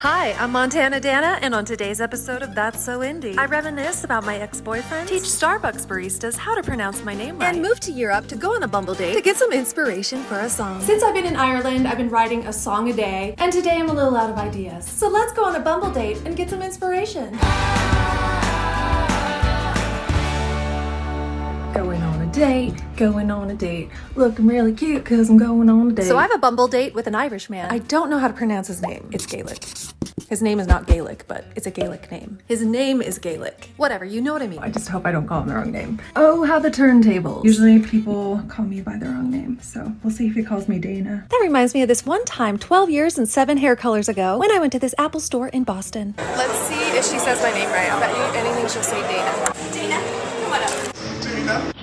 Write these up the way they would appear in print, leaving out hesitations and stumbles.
Hi, I'm MontanaDanna, and on today's episode of That's So Indie, I reminisce about my ex-boyfriend, teach Starbucks baristas how to pronounce my name right, and move to Europe to go on a Bumble date to get some inspiration for a song. Since I've been in Ireland, I've been writing a song a day, and today I'm a little out of ideas. So let's go on a Bumble date and get some inspiration. Going on a date, looking really cute because I'm going on a date. So I have a Bumble date with an Irishman. I don't know how to pronounce his name. It's Gaelic. His name is not Gaelic, but it's a Gaelic name. His name is Gaelic. Whatever, you know what I mean. I just hope I don't call him the wrong name. Oh, how the turntables. Usually people call me by the wrong name, so we'll see if he calls me Dana. That reminds me of this one time 12 years and 7 hair colors ago when I went to this Apple store in Boston. Let's see if she says my name right. I'll bet you anything she'll say Dana. Dana, come on up. Dana.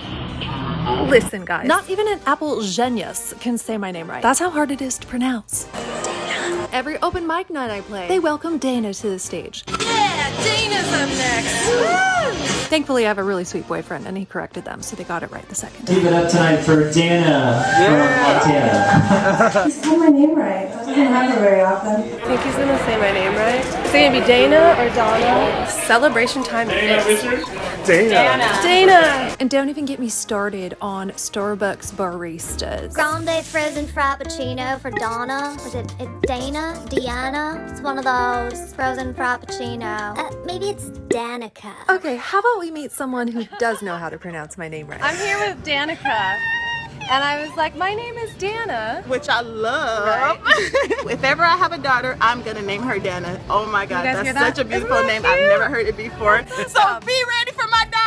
Listen, guys, not even an Apple genius can say my name right. That's how hard it is to pronounce. Dana. Every open mic night I play, they welcome Dana to the stage. Yeah, Dana's up next. Woo! Thankfully, I have a really sweet boyfriend, and he corrected them, so they got it right the second time. Keep it up tonight for Danna from Montana. He's saying my name right. Doesn't happen very often. I think he's gonna say my name right. Is it gonna be Dana or Donna? Celebration time is Dana. Dana! And don't even get me started on Starbucks baristas. Grande frozen frappuccino for Donna. Was it Dana? Deanna? It's one of those frozen frappuccino. Maybe it's Danica. Okay, how about we meet someone who does know how to pronounce my name right? I'm here with Danica. And I was like, my name is Danna. Which I love. If ever I have a daughter, I'm gonna name her Danna. Oh my God, guys hear that's that? such a beautiful Isn't name. that I've cute? never heard it before. So be ready for my daughter.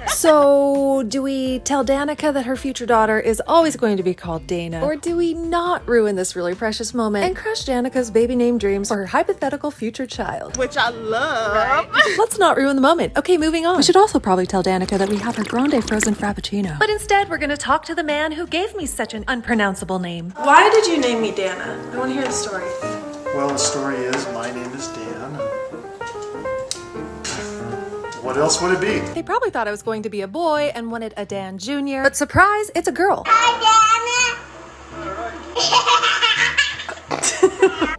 So, do we tell Danica that her future daughter is always going to be called Dana? Or do we not ruin this really precious moment and crush Danica's baby name dreams for her hypothetical future child? Which I love. Let's not ruin the moment. Okay, moving on. We should also probably tell Danica that we have her grande frozen frappuccino. But instead, we're going to talk to the man who gave me such an unpronounceable name. Why did you name me Dana? I want to hear the story. Well, the story is, my name is Dan. What else would it be? They probably thought I was going to be a boy and wanted a Dan Jr. But surprise, it's a girl.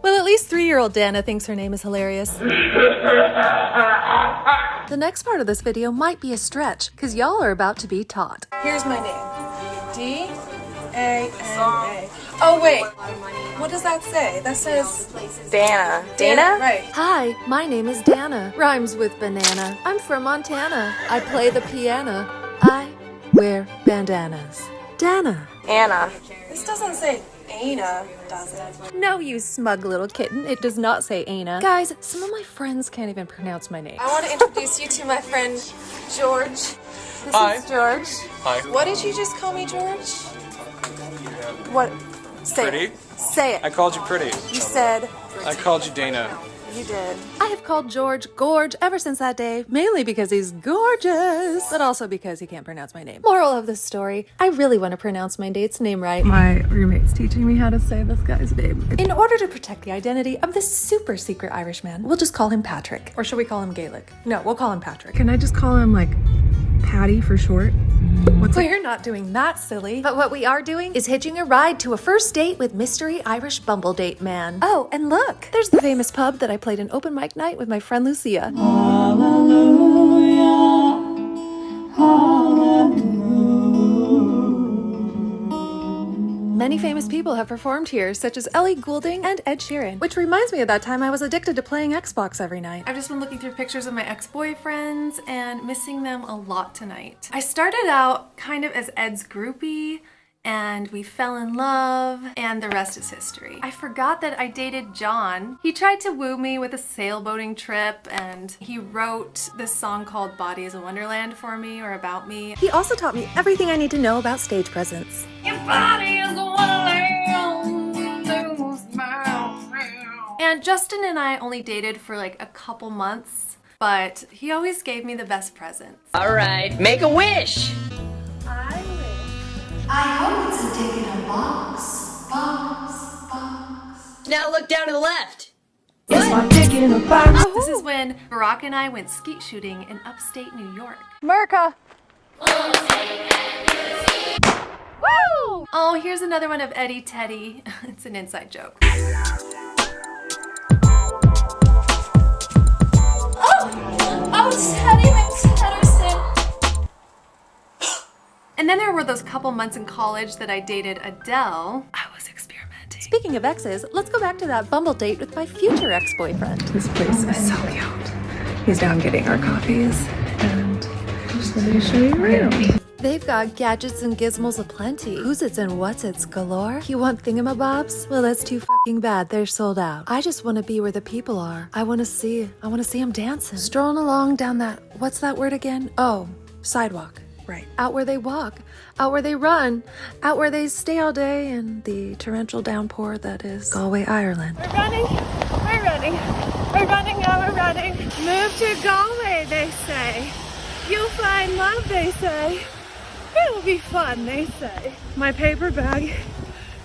Well, at least 3-year-old Danna thinks her name is hilarious. The next part of this video might be a stretch, because y'all are about to be taught. Here's my name. D-A-N-A. Oh, wait. What does that say? That says Dana. Dana? Right. Hi, my name is Danna. Rhymes with banana. I'm from Montana. I play the piano. I wear bandanas. Danna. Anna. This doesn't say Ana, does it? No, you smug little kitten. It does not say Ana. Guys, some of my friends can't even pronounce my name. I want to introduce you to my friend, George. This is George. Hi. What did you just call me, George? What? Say Pretty? it. Say it. I called you pretty. You said I called you Dana. you did. I have called George Gorge ever since that day, mainly because he's gorgeous, but also because he can't pronounce my name. Moral of the story, I really want to pronounce my date's name right. My roommate's teaching me how to say this guy's name. In order to protect the identity of this super secret Irishman, we'll just call him Patrick. Or should we call him Gaelic? No, we'll call him Patrick. Can I just call him, like, Patty for short? We're not doing that, silly. But what we are doing is hitching a ride to a first date with mystery Irish Bumbl Date man. Oh, and look, there's the famous pub that I played an open mic night with my friend Lucia. Many famous people have performed here, such as Ellie Goulding and Ed Sheeran. Which reminds me of that time I was addicted to playing Xbox every night. I've just been looking through pictures of my ex-boyfriends and missing them a lot tonight. I started out kind of as Ed's groupie, and we fell in love, and the rest is history. I forgot that I dated John. He tried to woo me with a sailboating trip, and he wrote this song called Body is a Wonderland for me, or about me. He also taught me everything I need to know about stage presence. Your body is a wonderland. And Justin and I only dated for like a couple months, but he always gave me the best presents. All right, make a wish. I hope it's a dick in a box. Box. Now look down to the left. This is when Barack and I went skeet shooting in upstate New York. America! Woo! Oh, here's another one of Eddie Teddy. It's an inside joke. those couple months in college that I dated Adele, I was experimenting. Speaking of exes, let's go back to that Bumble date with my future ex-boyfriend. This place is so cute. He's down getting our coffees, and I'm just going to show you around. They've got gadgets and gizmos aplenty. Who's its and what's its galore. You want thingamabobs? Well, that's too fucking bad. They're sold out. I just want to be where the people are. I want to see them dancing. Strolling along down that, what's that word again? Oh, sidewalk. Right. Out where they walk, out where they run, out where they stay all day in the torrential downpour that is Galway, Ireland. We're running, we're running, we're running, now we're running. Move to Galway, they say. You'll find love, they say. It'll be fun, they say. My paper bag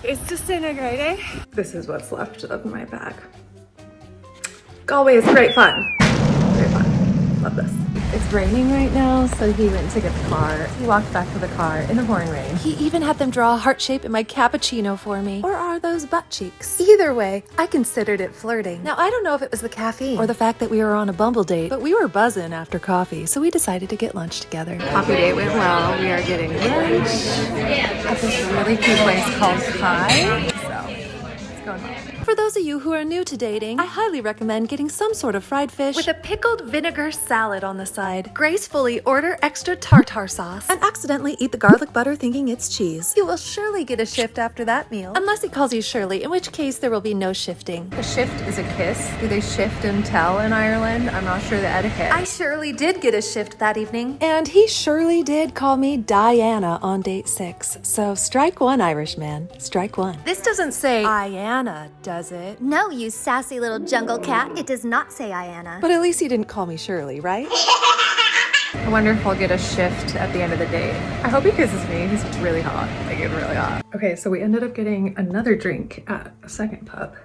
is disintegrating. This is what's left of my bag. Galway is great fun. Great fun. Love this. It's raining right now, so he went to get the car. He walked back to the car in the pouring rain. He even had them draw a heart shape in my cappuccino for me. Or are those butt cheeks? Either way, I considered it flirting. Now, I don't know if it was the caffeine or the fact that we were on a Bumble date, but we were buzzing after coffee, so we decided to get lunch together. Coffee date went well. We are getting lunch at this really cute place called Kai. So, it's going well. For those of you who are new to dating, I highly recommend getting some sort of fried fish with a pickled vinegar salad on the side. Gracefully order extra tartar sauce and accidentally eat the garlic butter thinking it's cheese. You will surely get a shift after that meal, unless he calls you Shirley, in which case there will be no shifting. A shift is a kiss. Do they shift and tell in Ireland? I'm not sure the etiquette. I surely did get a shift that evening, and he surely did call me Diana on date 6. So strike one, Irishman. Strike one. This doesn't say Iana, does it? No, you sassy little jungle cat. It does not say Iana. But at least he didn't call me Shirley, right? I wonder if I'll get a shift at the end of the date. I hope he kisses me. He's really hot. Like, it's really hot. Okay, so we ended up getting another drink at a second pub.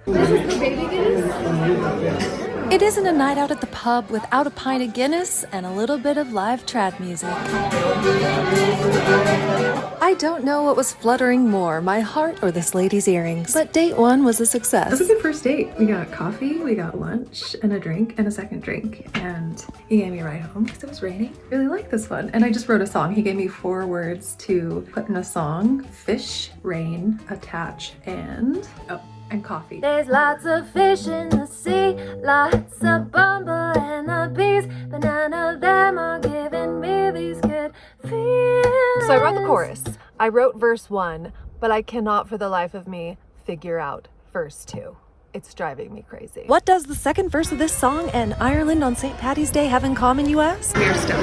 It isn't a night out at the pub without a pint of Guinness and a little bit of live trad music. I don't know what was fluttering more, my heart or this lady's earrings, but date 1 was a success. It was a good first date. We got coffee, we got lunch, and a drink, and a second drink. And he gave me a ride home because it was raining. Really like this one. And I just wrote a song. He gave me 4 words to put in a song. Fish, rain, attach, and coffee. There's lots of fish in the sea, lots of bumble and the bees, but none of them are giving me these good feelings. So I wrote the chorus. I wrote verse 1, but I cannot for the life of me figure out verse 2. It's driving me crazy. What does the second verse of this song and Ireland on St. Patty's Day have in common, you ask? We're stuck.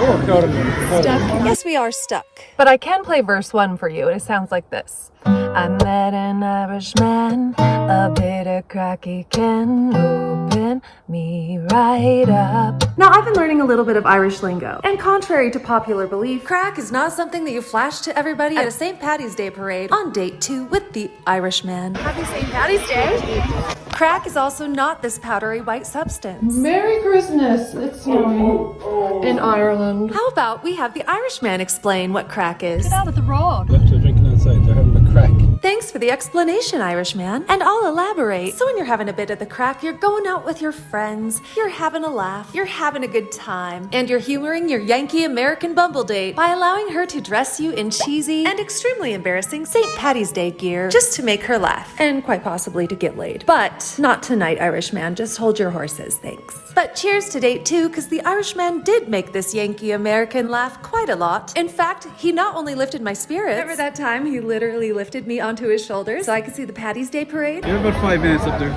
Yes, we are stuck. But I can play verse 1 for you, and it sounds like this. I met an Irishman, a bit of crack he can open me right up. Now, I've been learning a little bit of Irish lingo, and contrary to popular belief, Crack is not something that you flash to everybody at a St. Patty's Day parade on date 2 with the Irishman. Happy St. Patty's Day. Crack is also not this powdery white substance. Merry Christmas. It's snowing in Ireland. How about we have the Irishman explain what crack is? Get out of the road. They're drinking outside, they're having a crack. Thanks for the explanation, Irishman. And I'll elaborate. So when you're having a bit of the crack, you're going out with your friends, you're having a laugh, you're having a good time, and you're humoring your Yankee American Bumble date by allowing her to dress you in cheesy and extremely embarrassing St. Patty's Day gear just to make her laugh, and quite possibly to get laid. But not tonight, Irishman. Just hold your horses, thanks. But cheers to date 2, because the Irishman did make this Yankee American laugh quite a lot. In fact, he not only lifted my spirits. Remember that time he literally lifted me onto his shoulders so I could see the Patty's Day parade? You have about 5 minutes up there.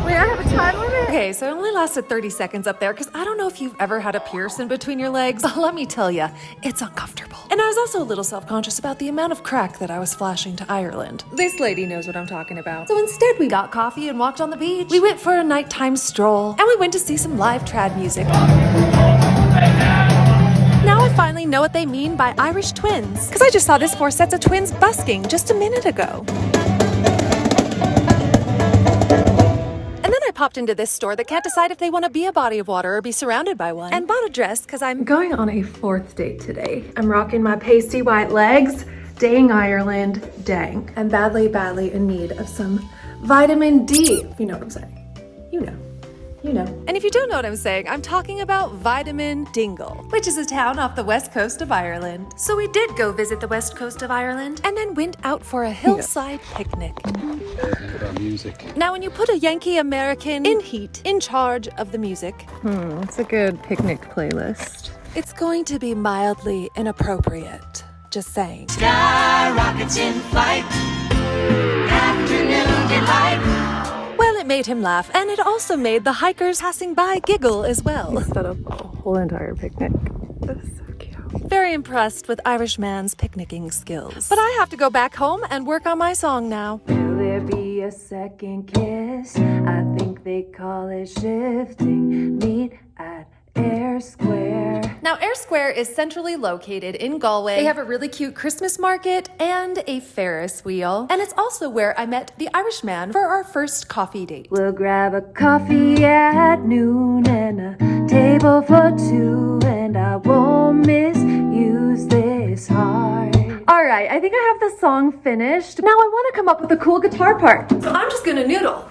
Wait, I have a time limit? Okay, so it only lasted 30 seconds up there, because I don't know if you've ever had a pierce in between your legs, but let me tell you, it's uncomfortable. And I was also a little self-conscious about the amount of crack that I was flashing to Ireland. This lady knows what I'm talking about. So instead, we got coffee and walked on the beach. We went for a nighttime stroll, and we went to see some live trad music. Now I finally know what they mean by Irish twins, because I just saw this 4 sets of twins busking just a minute ago. And then I popped into this store that can't decide if they want to be a body of water or be surrounded by one, and bought a dress because I'm going on a 4th date today. I'm rocking my pasty white legs. Dang Ireland, dang. I'm badly in need of some vitamin D. You know what I'm saying. You you know. And if you don't know what I'm saying, I'm talking about Vitamin Dingle, which is a town off the west coast of Ireland. So we did go visit the west coast of Ireland and then went out for a hillside picnic. Put on music. Now, when you put a Yankee American in heat in charge of the music, It's a good picnic playlist. it's going to be mildly inappropriate. Just saying. Sky rockets in flight. Afternoon delight. Well, it made him laugh, and it also made the hikers passing by giggle as well. Set up a whole entire picnic. That's so cute. Very impressed with Irishman's picnicking skills. But I have to go back home and work on my song now. Will there be a second kiss? I think they call it shifting. Meet at Air Square. Now, Air Square is centrally located in Galway. They have a really cute Christmas market and a Ferris wheel. And it's also where I met the Irishman for our first coffee date. We'll grab a coffee at noon and a table for two, and I won't misuse this heart. All right, I think I have the song finished. Now I want to come up with a cool guitar part. So I'm just gonna noodle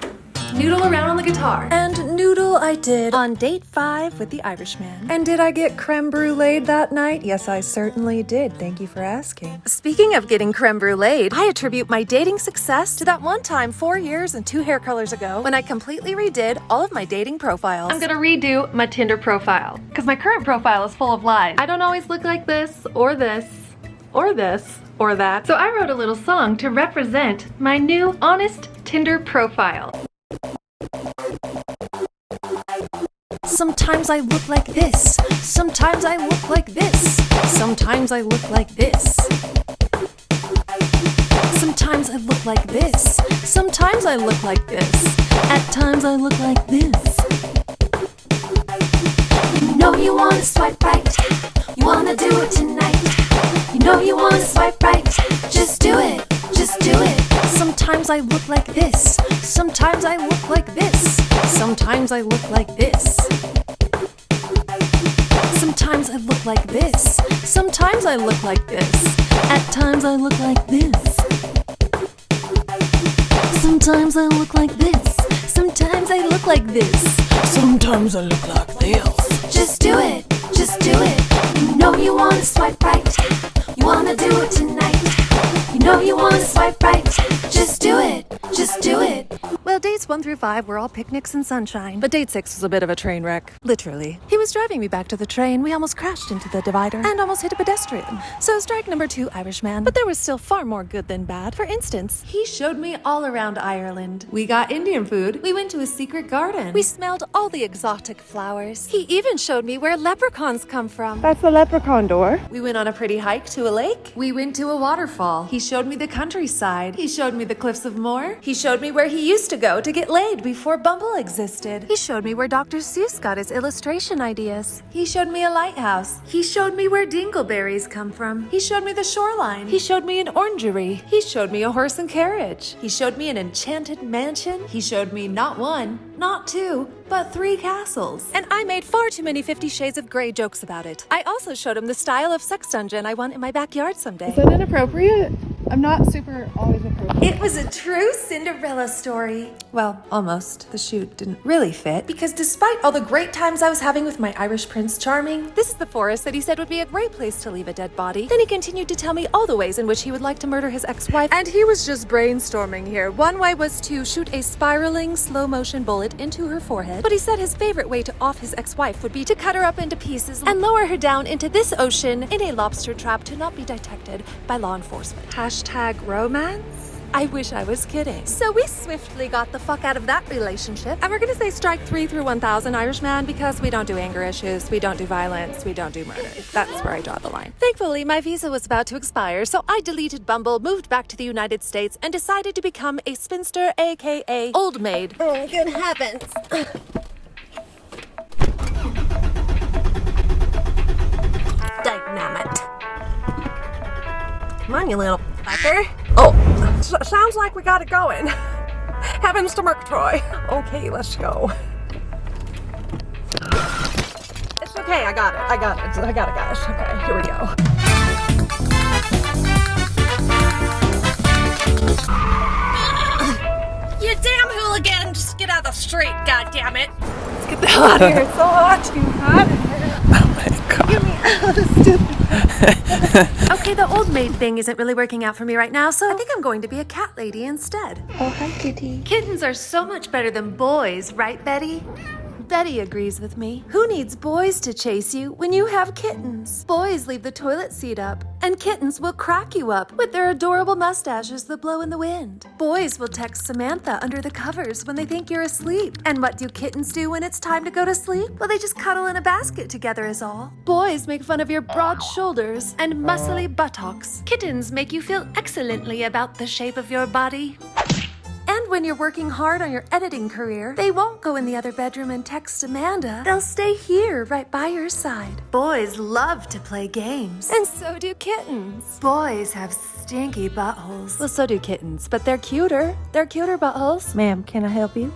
around on the guitar. And noodle I did on date 5 with the Irishman. And did I get creme brulee that night? Yes, I certainly did. Thank you for asking. Speaking of getting creme brulee, I attribute my dating success to that one time 4 years and 2 hair colors ago when I completely redid all of my dating profiles. I'm gonna redo my Tinder profile because my current profile is full of lies. I don't always look like this or this or this or that. So I wrote a little song to represent my new honest Tinder profile. Sometimes I look like this. Sometimes I look like this. Sometimes I look like this. Sometimes I look like this. Sometimes I look like this. At times I look like this. You know you wanna swipe right. You wanna do it tonight. You know you wanna swipe right. Just do it. Just do it. Sometimes I look like this. Sometimes I look like this. Sometimes I look like this. Sometimes I look like this. Sometimes I look like this. At times I look like this. Sometimes I look like this. Sometimes I look like this. Sometimes I look like this. Just do it. Just do it. You know you wanna swipe right. You wanna do it tonight. You know you wanna swipe right. Just do it. Just do it. Well, dates 1 through 5 were all picnics and sunshine, but date 6 was a bit of a train wreck. Literally. He was driving me back to the train, we almost crashed into the divider, and almost hit a pedestrian. So strike number 2, Irishman. But there was still far more good than bad. For instance, he showed me all around Ireland. We got Indian food. We went to a secret garden. We smelled all the exotic flowers. He even showed me where leprechauns come from. That's the leprechaun door. We went on a pretty hike to a lake. We went to a waterfall. He showed me the countryside. He showed me the cliffs of Moher. He showed me where he used to go to get laid before Bumble existed. He showed me where Dr. Seuss got his illustration ideas. He showed me a lighthouse. He showed me where dingleberries come from. He showed me the shoreline. He showed me an orangery. He showed me a horse and carriage. He showed me an enchanted mansion. He showed me not 1, not 2, but 3 castles. And I made far too many 50 Shades of Grey jokes about it. I also showed him the style of sex dungeon I want in my backyard someday. Is that inappropriate? I'm not super always appropriate. It was a true Cinderella story. Well, almost. The shoot didn't really fit because despite all the great times I was having with my Irish Prince Charming, this is the forest that he said would be a great place to leave a dead body. Then he continued to tell me all the ways in which he would like to murder his ex-wife. And he was just brainstorming here. One way was to shoot a spiraling slow motion bullet into her forehead. But he said his favorite way to off his ex-wife would be to cut her up into pieces and lower her down into this ocean in a lobster trap to not be detected by law enforcement. Hashtag romance? I wish I was kidding. So we swiftly got the fuck out of that relationship. And we're gonna say strike 3 through 1,000 Irishman because we don't do anger issues, we don't do violence, we don't do murder. That's where I draw the line. Thankfully, my visa was about to expire, so I deleted Bumble, moved back to the United States, and decided to become a spinster, aka old maid. Oh, good heavens. Dynamite. Come on, you little fucker. Oh, sounds like we got it going. Heavens to Murgatroyd. Okay, let's go. It's okay, I got it, guys. Okay, here we go. You damn hooligan, just get out the street, goddammit! Let's get the hell out of here. It's so hot. Too hot in here. Oh my god. Get me out of stupid. Okay, the old maid thing isn't really working out for me right now, so I think I'm going to be a cat lady instead. Oh, hi, kitty. Kittens are so much better than boys, right, Betty? Betty agrees with me. Who needs boys to chase you when you have kittens? Boys leave the toilet seat up, and kittens will crack you up with their adorable mustaches that blow in the wind. Boys will text Samantha under the covers when they think you're asleep. And what do kittens do when it's time to go to sleep? Well, they just cuddle in a basket together is all. Boys make fun of your broad shoulders and muscly buttocks. Kittens make you feel excellently about the shape of your body. And when you're working hard on your editing career, they won't go in the other bedroom and text Amanda. They'll stay here right by your side. Boys love to play games. And so do kittens. Boys have stinky buttholes. Well, so do kittens, but they're cuter. They're cuter buttholes. Ma'am, can I help you?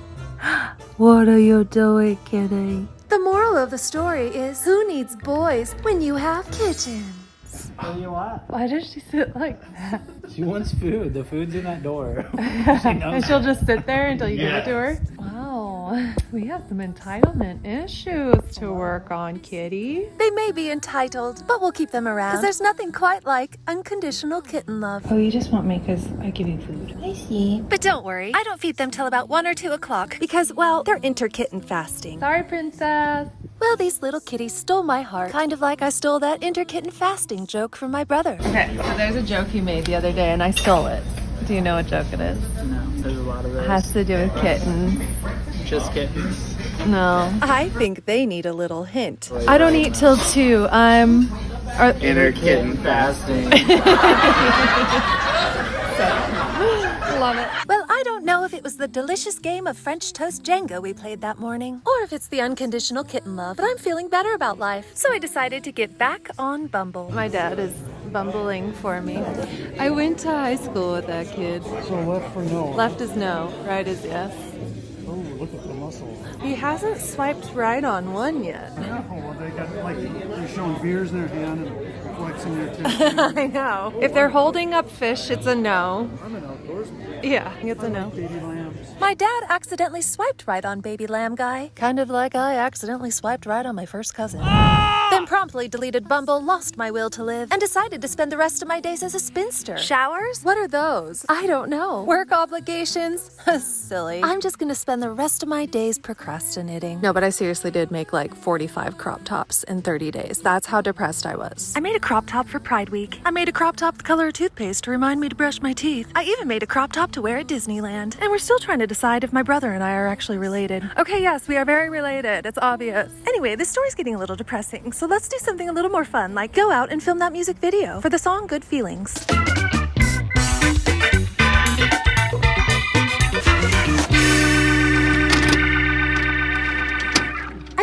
What are you doing, kitty? The moral of the story is, who needs boys when you have kittens? What do you want? Why does she sit like that? She wants food. The food's in that door. And she'll just sit there until you give it to her? Wow, we have some entitlement issues to work on, kitty. They may be entitled, but we'll keep them around. Because there's nothing quite like unconditional kitten love. Oh, you just want me because I give you food. I see. But don't worry, I don't feed them till about 1 or 2 o'clock. Because, well, they're inter-kitten fasting. Sorry, princess. Well, these little kitties stole my heart. Kind of like I stole that inter-kitten fasting joke from my brother. Okay, so there's a joke you made the other day and I stole it. Do you know what joke it is? No, there's a lot of those. It has to do with kittens. Just kittens. No. I think they need a little hint. I don't eat till 2. I'm... Inner kitten fasting. Love it. Well, I don't know if it was the delicious game of French toast Jenga we played that morning, or if it's the unconditional kitten love, but I'm feeling better about life. So I decided to get back on Bumble. My dad is bumbling for me. I went to high school with that kid. So left for no. Left is no, right is yes. Oh, look at the muscle. He hasn't swiped right on one yet. Well, they got like they're showing beers in their hand and flexing their tits. I know. If they're holding up fish, it's a no. I'm an outdoorsman. Yeah, it's a no. Baby lambs. My dad accidentally swiped right on Baby Lamb Guy. Kind of like I accidentally swiped right on my first cousin. Then promptly deleted Bumble, lost my will to live, and decided to spend the rest of my days as a spinster. Showers? What are those? I don't know. Work obligations? Silly. I'm just gonna spend the rest of my days procrastinating. No, but I seriously did make like 45 crop tops in 30 days. That's how depressed I was. I made a crop top for Pride Week. I made a crop top the color of toothpaste to remind me to brush my teeth. I even made a crop top to wear at Disneyland. And we're still trying to decide if my brother and I are actually related. Okay, yes, we are very related. It's obvious. Anyway, this story's getting a little depressing, so let's do something a little more fun, like go out and film that music video for the song Good Feelings.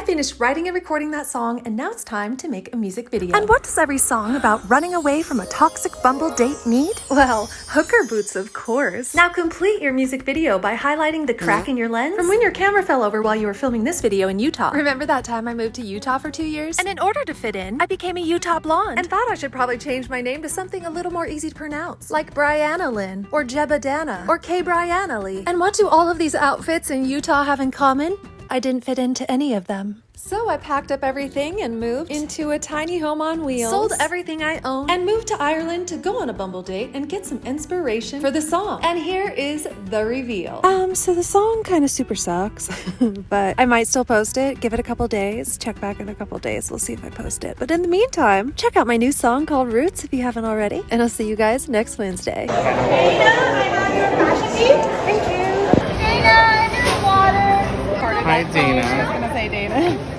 Finished writing and recording that song, and now it's time to make a music video. And what does every song about running away from a toxic Bumble date need? Well, hooker boots, of course. Now complete your music video by highlighting the crack in your lens from when your camera fell over while you were filming this video in Utah. Remember that time I moved to Utah for 2 years? And in order to fit in, I became a Utah blonde and thought I should probably change my name to something a little more easy to pronounce, like Brianna Lynn, or JJJreact, or K. Brianna Lee. And what do all of these outfits in Utah have in common? I didn't fit into any of them. So I packed up everything and moved into a tiny home on wheels, sold everything I owned, and moved to Ireland to go on a Bumble date and get some inspiration for the song. And here is the reveal. So the song kind of super sucks, but I might still post it, give it a couple days, check back in a couple days, we'll see if I post it. But in the meantime, check out my new song called Roots if you haven't already, and I'll see you guys next Wednesday. Dana, I have your fashion piece. Thank you. Dana, there's water. Hi, Dana. I was gonna say Dana.